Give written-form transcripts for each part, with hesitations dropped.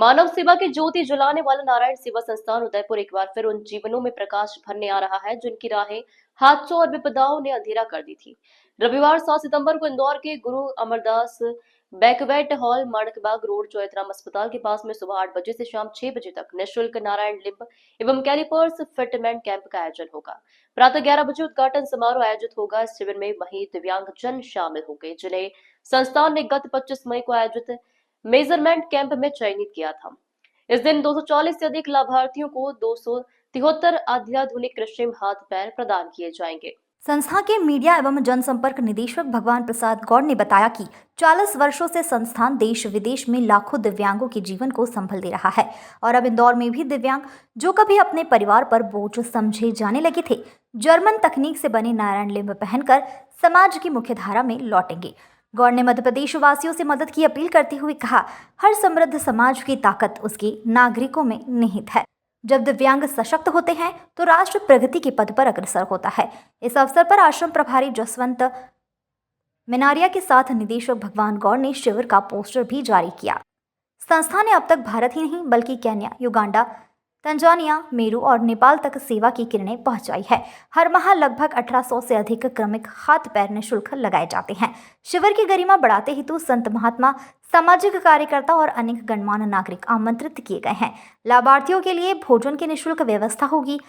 मानव सेवा की ज्योति जलाने वाला नारायण सेवा संस्थान उदयपुर एक बार फिर उन जीवनों में प्रकाश भरने आ रहा है जिनकी राहें हादसों और विपदाओं ने अंधेरा कर दी थी। रविवार 7 सितंबर को इंदौर के गुरु अमरदास बैकवेट हॉल माणकबाग रोड चौइथराम अस्पताल के पास में सुबह 8 बजे से शाम 6 बजे तक निःशुल्क नारायण लिम्ब एवं कैलिपर्स फिटमेंट कैंप का आयोजन होगा। प्रातः 11 बजे उद्घाटन समारोह आयोजित होगा। इस शिविर में वही दिव्यांगजन शामिल होंगे जिन्हें संस्थान ने गत 25 मई को आयोजित मेजरमेंट कैंप में चयनित किया था। इस दिन 240 से अधिक लाभार्थियों को 273 अत्याधुनिक कृत्रिम हाथ पैर प्रदान किए जाएंगे। संस्था के मीडिया एवं जनसंपर्क निदेशक भगवान प्रसाद गौड़ ने बताया कि 40 वर्षों से संस्थान देश विदेश में लाखों दिव्यांगों के जीवन को संभल दे रहा है और अब इंदौर में भी दिव्यांग जो कभी अपने परिवार पर बोझ समझे जाने लगे थे, जर्मन तकनीक से बने नारायण लिम्ब पहनकर समाज की मुख्यधारा में लौटेंगे। गौड़ ने मध्य प्रदेश वासियों से मदद की अपील करते हुए कहा, हर समृद्ध समाज की ताकत उसके नागरिकों में निहित है। जब दिव्यांग सशक्त होते हैं तो राष्ट्र प्रगति के पद पर अग्रसर होता है। इस अवसर पर आश्रम प्रभारी जसवंत मिनारिया के साथ निदेशक भगवान गौड़ ने शिविर का पोस्टर भी जारी किया। संस्था ने अब तक भारत ही नहीं बल्कि केन्या, युगांडा, तंजानिया, मेरू और नेपाल तक सेवा की किरणें पहुंचाई है। हर माह लगभग 1800 से अधिक क्रमिक हाथ पैर निःशुल्क लगाए जाते हैं। शिविर की गरिमा बढ़ाते हेतु संत महात्मा, सामाजिक कार्यकर्ता और अनेक गणमान्य नागरिक आमंत्रित किए गए हैं। लाभार्थियों के लिए भोजन की निःशुल्क व्यवस्था होगी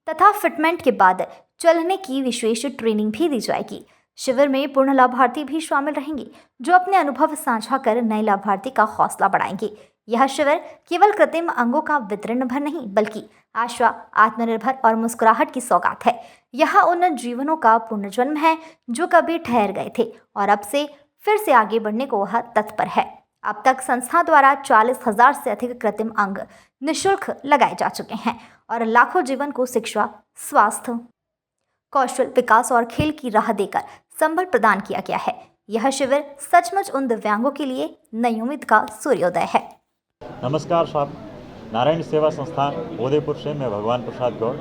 तथा फिटमेंट के बाद चलने की विशेष ट्रेनिंग भी दी जाएगी। शिविर में पूर्ण लाभार्थी भी शामिल रहेंगे जो अपने अनुभव साझा कर नए लाभार्थी का हौसला बढ़ाएंगे। यह शिविर केवल कृत्रिम अंगों का वितरण भर नहीं बल्कि आशा, आत्मनिर्भर और मुस्कुराहट की सौगात है। यह उन जीवनों का पुनर्जन्म है जो कभी ठहर गए थे और अब से फिर से आगे बढ़ने को वह तत्पर है। अब तक संस्था द्वारा 40,000 से अधिक कृत्रिम अंग निःशुल्क लगाए जा चुके हैं और लाखों जीवन को शिक्षा, स्वास्थ्य, कौशल विकास और खेल की राह देकर संबल प्रदान किया गया है। यह शिविर सचमुच उन दिव्यांगों के लिए नई उम्मीद का सूर्योदय है। नमस्कार साहब, नारायण सेवा संस्थान उदयपुर से मैं भगवान प्रसाद गौड़।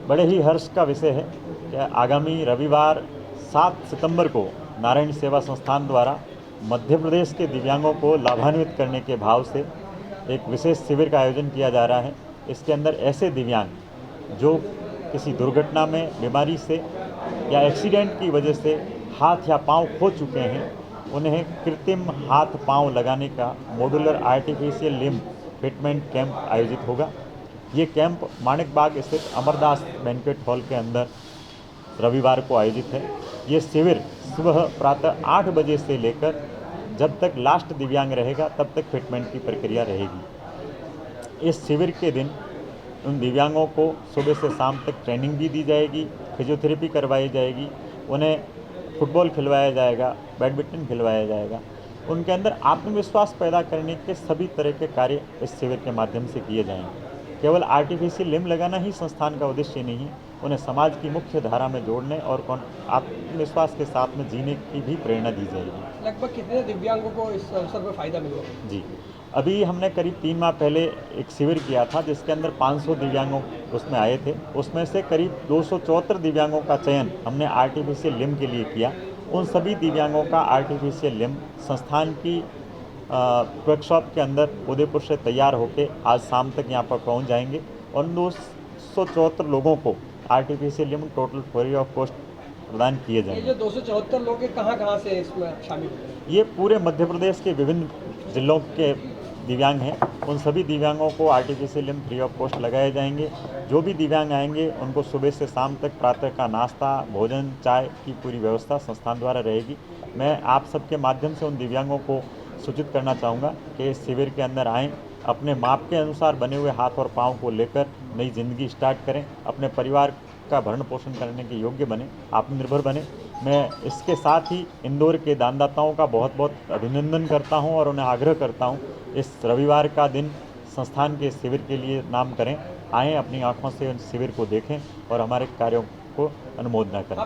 बड़े ही हर्ष का विषय है कि आगामी रविवार 7 सितंबर को नारायण सेवा संस्थान द्वारा मध्य प्रदेश के दिव्यांगों को लाभान्वित करने के भाव से एक विशेष शिविर का आयोजन किया जा रहा है। इसके अंदर ऐसे दिव्यांग जो किसी दुर्घटना में, बीमारी से या एक्सीडेंट की वजह से हाथ या पांव खो चुके हैं, उन्हें कृत्रिम हाथ पांव लगाने का modular artificial limb fitment camp आयोजित होगा। ये कैंप माणकबाग स्थित अमरदास बैंक्वेट हॉल के अंदर रविवार को आयोजित है। ये शिविर सुबह प्रातः 8 बजे से लेकर जब तक लास्ट दिव्यांग रहेगा तब तक फिटमेंट की प्रक्रिया रहेगी। इस शिविर के दिन उन दिव्यांगों को सुबह से शाम तक ट्रेनिंग भी दी जाएगी, फिजियोथेरेपी करवाई जाएगी, उन्हें फुटबॉल खिलवाया जाएगा, बैडमिंटन खिलवाया जाएगा। उनके अंदर आत्मविश्वास पैदा करने के सभी तरह के कार्य इस शिविर के माध्यम से किए जाएंगे। केवल आर्टिफिशियल लिम्ब लगाना ही संस्थान का उद्देश्य नहीं है, उन्हें समाज की मुख्य धारा में जोड़ने और आत्मविश्वास के साथ में जीने की भी प्रेरणा दी जाएगी। लगभग कितने दिव्यांगों को इस अवसर पर फायदा मिलेगा? जी, अभी हमने करीब 3 माह पहले एक शिविर किया था जिसके अंदर 500 दिव्यांगों उसमें आए थे। उसमें से करीब 274 दिव्यांगों का चयन हमने आर्टिफिशियल लिम्ब के लिए किया। उन सभी दिव्यांगों का आर्टिफिशियल लिम्ब संस्थान की वर्कशॉप के अंदर उदयपुर से तैयार होकर आज शाम तक यहाँ पर पहुँच जाएंगे और 274 लोगों को artificial limb total free of cost प्रदान किए जाएंगे। ये जो 274 लोग हैं कहाँ से इसमें शामिल? ये पूरे मध्य प्रदेश के विभिन्न जिलों के दिव्यांग हैं। उन सभी दिव्यांगों को artificial limb free of cost लगाए जाएंगे। जो भी दिव्यांग आएंगे उनको सुबह से शाम तक प्रातः का नाश्ता, भोजन, चाय की पूरी व्यवस्था संस्थान द्वारा रहेगी। मैं आप सबके माध्यम से उन दिव्यांगों को सूचित करना चाहूँगा कि इस शिविर के अंदर आएँ, अपने माप के अनुसार बने हुए हाथ और पाँव को लेकर नई जिंदगी स्टार्ट करें, अपने परिवार का भरण पोषण करने के योग्य बने, आत्मनिर्भर बने। मैं इसके साथ ही इंदौर के दानदाताओं का बहुत बहुत अभिनंदन करता हूं और उन्हें आग्रह करता हूं इस रविवार का दिन संस्थान के शिविर के लिए नाम करें, आएँ, अपनी आंखों से उन शिविर को देखें और हमारे कार्यों को अनुमोदना करें।